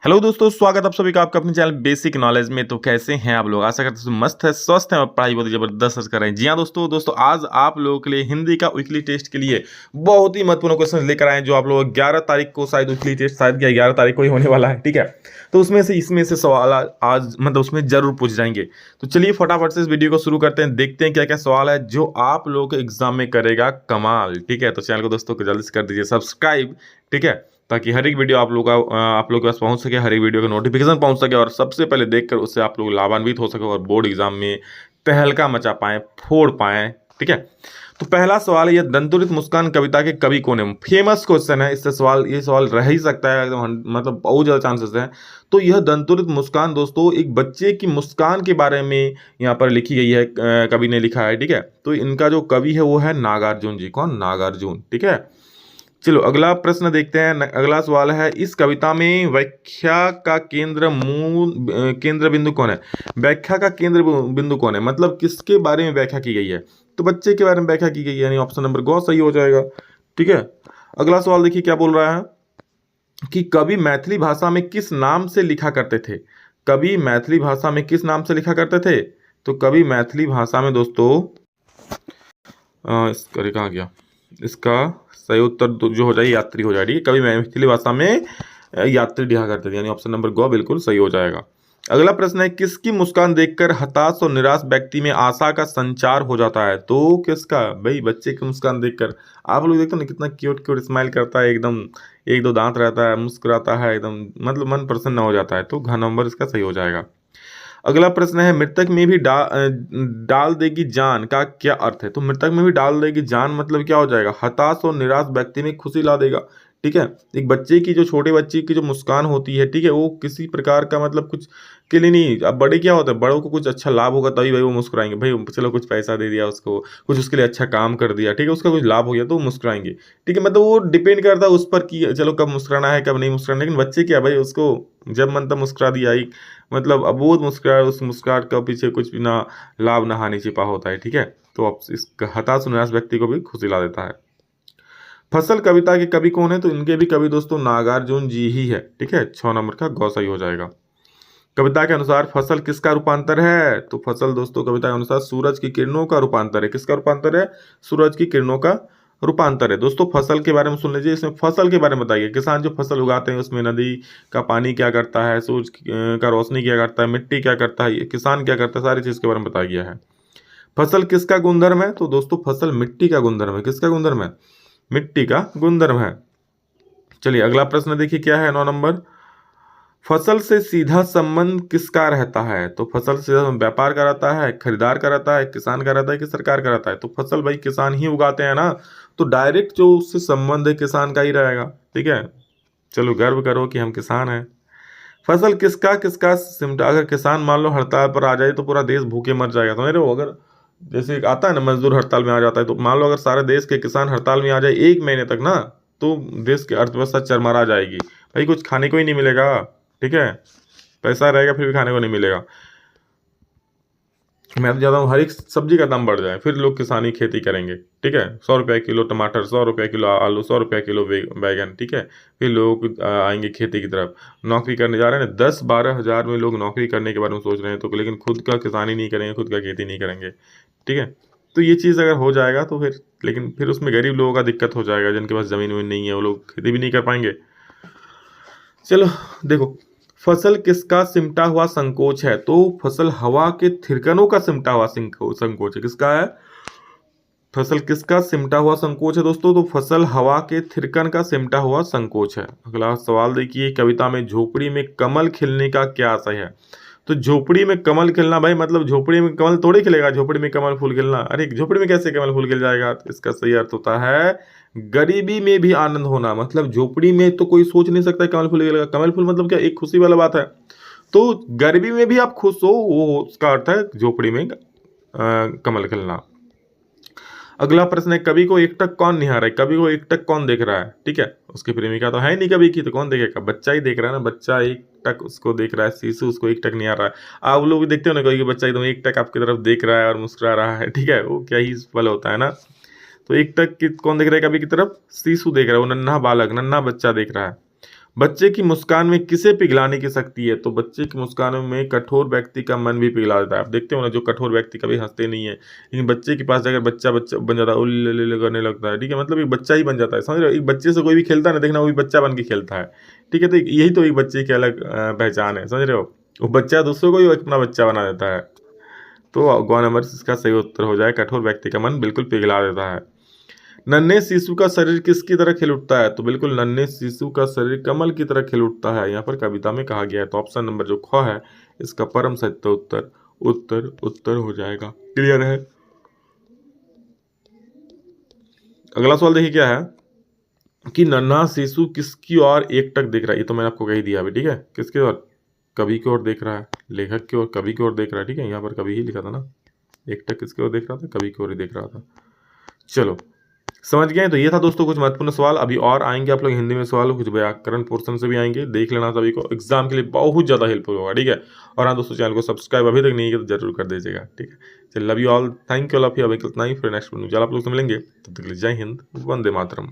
Hello दोस्तों, स्वागत आप सभी का आपका अपने चैनल बेसिक नॉलेज में। तो कैसे हैं आप लोग? आशा करते हैं मस्त है, स्वस्थ हैं और पढ़ाई बहुत ही जबरदस्त कर रहे हैं। जी हाँ दोस्तों, आज आप लोगों के लिए हिंदी का वीकली टेस्ट के लिए बहुत ही महत्वपूर्ण क्वेश्चन लेकर आए हैं, जो आप लोग 11 तारीख को शायद वीकली टेस्ट शायद क्या 11 तारीख को ही होने वाला है। ठीक है, तो उसमें से इसमें से सवाल आज मतलब उसमें जरूर पूछ जाएंगे। तो चलिए फटाफट से इस वीडियो को शुरू करते हैं, देखते हैं क्या क्या सवाल है जो आप लोगों के एग्जाम में करेगा कमाल। ठीक है, तो चैनल को दोस्तों को जल्दी से कर दीजिए सब्सक्राइब। ठीक है, ताकि हर एक वीडियो आप लोग के पास पहुंच सके, हर एक वीडियो का नोटिफिकेशन पहुंच सके और सबसे पहले देखकर उससे आप लोग लाभान्वित हो सके और बोर्ड एग्जाम में तहलका मचा पाएं, फोड़ पाएं। ठीक है, तो पहला सवाल है, ये दंतुरित मुस्कान कविता के कवि कौन है? फेमस क्वेश्चन है, इससे ये सवाल रह ही सकता है एकदम, मतलब बहुत ज़्यादा चांसेस हैं। तो यह दंतुरित मुस्कान दोस्तों एक बच्चे की मुस्कान के बारे में यहाँ पर लिखी गई है, कवि ने लिखा है। ठीक है, तो इनका जो कवि है वो है नागार्जुन जी। कौन? नागार्जुन। ठीक है, चलो अगला प्रश्न देखते हैं। अगला सवाल है, इस कविता में व्याख्या का केंद्र बिंदु कौन है? व्याख्या का केंद्र बिंदु कौन है, मतलब किसके बारे में व्याख्या की गई है? तो बच्चे के बारे में व्याख्या की गई है, यानी ऑप्शन नंबर ग सही हो जाएगा। ठीक है, अगला सवाल देखिए क्या बोल रहा है कि कवि मैथिली भाषा में किस नाम से लिखा करते थे? कवि मैथिली भाषा में किस नाम से लिखा करते थे? तो कवि मैथिली भाषा में दोस्तों इसका कहाँ गया, इसका सही उत्तर जो हो जाए यात्री हो जाएगी। कभी मैथिली भाषा में यात्री लिखा करते थे, यानी ऑप्शन नंबर ग बिल्कुल सही हो जाएगा। अगला प्रश्न है, किसकी मुस्कान देखकर हताश और निराश व्यक्ति में आशा का संचार हो जाता है? तो किसका? भाई बच्चे की मुस्कान देखकर। आप लोग देखते हो ना कितना क्यूट क्यूट स्माइल करता है, एकदम एक दो दांत रहता है, मुस्कुराता है एकदम, मतलब मन प्रसन्न हो जाता है। तो घ नंबर इसका सही हो जाएगा। अगला प्रश्न है, मृतक में भी डाल देगी जान का क्या अर्थ है? तो मृतक में भी डाल देगी जान मतलब क्या हो जाएगा? हताश और निराश व्यक्ति में खुशी ला देगा। ठीक है, एक बच्चे की जो छोटे बच्चे की जो मुस्कान होती है, ठीक है, वो किसी प्रकार का मतलब कुछ के लिए नहीं। अब बड़े क्या होता है, बड़ों को कुछ अच्छा लाभ होगा तभी भाई वो मुस्कुराएंगे। भाई चलो कुछ पैसा दे दिया उसको, कुछ उसके लिए अच्छा काम कर दिया, ठीक है, उसका कुछ लाभ हो गया तो वो मुस्कुराएंगे। ठीक है, मतलब वो डिपेंड करता है उस पर कि चलो कब मुस्कुराना है कब नहीं मुस्कुराना। लेकिन बच्चे क्या भाई, उसको जब मन तब मुस्कुरा दिया ही, मतलब अब वो मुस्कुराए, उस मुस्कुराहट का पीछे कुछ भी ना लाभ ना हानि छिपा होता है। ठीक है, तो अब इस हताश निराश व्यक्ति को भी खुशी ला देता है। फसल कविता के कवि कौन है? तो इनके भी कवि दोस्तों नागार्जुन जी ही है। ठीक है, 6 नंबर का गौ सही हो जाएगा। कविता के अनुसार फसल किसका रूपांतर है? तो फसल दोस्तों कविता के अनुसार सूरज की किरणों का रूपांतर है। किसका रूपांतर है? सूरज की किरणों का रूपांतर है। दोस्तों फसल के बारे में सुन लीजिए, इसमें फसल के बारे में बताइए। किसान जो फसल उगाते हैं उसमें नदी का पानी क्या करता है, सूरज का रोशनी क्या करता है, मिट्टी क्या करता है, किसान क्या करता है, सारी चीज के बारे में बताया गया है। फसल किसका गुणधर्म है? तो दोस्तों फसल मिट्टी का गुणधर्म है। किसका गुणधर्म है? मिट्टी का गुणधर्म है। चलिए अगला प्रश्न देखिए क्या है, 9 नंबर। फसल से सीधा संबंध किसका रहता है? तो फसल से सीधा व्यापार का रहता है, खरीदार का रहता है, किसान का रहता है कि सरकार का रहता है? तो फसल भाई किसान ही उगाते हैं ना, तो डायरेक्ट जो उससे संबंध है किसान का ही रहेगा। ठीक है, चलो गर्व करो कि हम किसान हैं। फसल किसका किसका सिमटा, अगर किसान मान लो हड़ताल पर आ जाए तो पूरा देश भूखे मर जाएगा। समझ रहे हो? अगर जैसे एक आता है ना मजदूर हड़ताल में आ जाता है, तो मान लो अगर सारे देश के किसान हड़ताल में आ जाए 1 महीने तक ना, तो देश की अर्थव्यवस्था चरमरा जाएगी। भाई कुछ खाने को ही नहीं मिलेगा। ठीक है, पैसा रहेगा फिर भी खाने को नहीं मिलेगा। मैं तो चाहता हूँ हर एक सब्जी का दाम बढ़ जाए, फिर लोग किसानी खेती करेंगे। ठीक है, 100 रुपये किलो टमाटर, 100 रुपये किलो आलू, 100 रुपये किलो बैगन। ठीक है, फिर लोग आएंगे खेती की तरफ, नौकरी करने जा रहे हैं। 10-12 हज़ार में लोग नौकरी करने के बारे में सोच रहे हैं, तो लेकिन खुद का किसानी नहीं करेंगे, खुद का खेती नहीं करेंगे। ठीक है, तो ये चीज़ अगर हो जाएगा तो फिर, लेकिन फिर उसमें गरीब लोगों का दिक्कत हो जाएगा, जिनके पास ज़मीन वमीन नहीं है, वो लोग खेती भी नहीं कर पाएंगे। चलो देखो, फसल किसका सिमटा हुआ संकोच है? तो फसल हवा के थिरकनों का सिमटा हुआ संकोच है। किसका है? फसल किसका सिमटा हुआ संकोच है दोस्तों? तो फसल हवा के थिरकन का सिमटा हुआ संकोच है। अगला सवाल देखिए, कविता में झोपड़ी में कमल खिलने का क्या आशय है? तो झोपड़ी में कमल खिलना भाई, मतलब झोपड़ी में कमल थोड़ी खिलेगा, झोपड़ी में कमल फूल खिलना, अरे झोपड़ी में कैसे कमल फूल खिल जाएगा? तो इसका सही अर्थ होता है गरीबी में भी आनंद होना। मतलब झोपड़ी में तो कोई सोच नहीं सकता कमल फूल खिलेगा। कमल फूल मतलब क्या? एक खुशी वाला बात है। तो गरीबी में भी आप खुश हो, वो उसका अर्थ है झोपड़ी में कमल खिलना। अगला प्रश्न है, कवि को एकटक कौन निहार है? कवि को एकटक कौन देख रहा है? ठीक है, उसकी प्रेमिका तो है नहीं कवि की, तो कौन देखेगा? बच्चा ही देख रहा है ना, बच्चा एकटक उसको देख रहा है, शिशु उसको एकटक निहार रहा है। आप लोग भी देखते हो ना कभी कि बच्चा एकदम एकटक आपकी तरफ देख रहा है और मुस्कुरा रहा है। ठीक है, वो क्या ही पल होता है ना। तो एकटक कौन देख रहा है कवि की तरफ? शिशु देख रहा है, वो नन्हा बालक, नन्हा बच्चा देख रहा है। बच्चे की मुस्कान में किसे पिघलाने की शक्ति है? तो बच्चे की मुस्कान में कठोर व्यक्ति का मन भी पिघला देता है। आप देखते हो ना, जो कठोर व्यक्ति कभी हंसते नहीं है, लेकिन बच्चे के पास अगर बच्चा बच्चा बन जाता है, उल्ले करने लगता है, ठीक है, मतलब एक बच्चा ही बन जाता है, समझ रहे हो? एक बच्चे से कोई भी खेलता है ना, देखना वो भी बच्चा बन के खेलता है, ठीक है। तो यही तो एक बच्चे की अलग पहचान है, समझ रहे हो? वो बच्चा दूसरों को भी अपना बच्चा बना देता है। तो गौ नंबर इसका सही उत्तर हो जाए, कठोर व्यक्ति का मन बिल्कुल पिघला देता है। नन्हे शिशु का शरीर किसकी तरह खिल उठता है? तो बिल्कुल नन्हे शिशु का शरीर कमल की तरह खिल उठता है, यहाँ पर कविता में कहा गया है। तो ऑप्शन नंबर जो ख है इसका परम सत्य उत्तर उत्तर उत्तर हो जाएगा। क्लियर है? अगला सवाल देखिए क्या है कि नन्हा शिशु किसकी ओर एकटक देख रहा है। ये तो मैंने आपको कही दिया अभी, ठीक है। किसकी ओर? कवि की ओर देख रहा है, लेखक की ओर, कवि की ओर देख रहा है, ठीक है। यहाँ पर कवि ही लिखा था ना, एकटक किसकी ओर देख रहा था? कवि की ओर ही देख रहा था। चलो समझ गए। तो ये था दोस्तों कुछ महत्वपूर्ण सवाल। अभी और आएंगे आप लोग हिंदी में सवाल, कुछ व्याकरण पोर्शन से भी आएंगे, देख लेना। सभी को एग्जाम के लिए बहुत ज़्यादा हेल्पफुल होगा, ठीक है। और हाँ दोस्तों, चैनल को सब्सक्राइब अभी तक नहीं किया तो जरूर कर दीजिएगा, ठीक है। चलिए, love you all, thank you all of you. अभी इतना ही, फिर नेक्स्ट वीडियो आप लोग से मिलेंगे, तब तक के लिए जय हिंद, वंदे मातरम।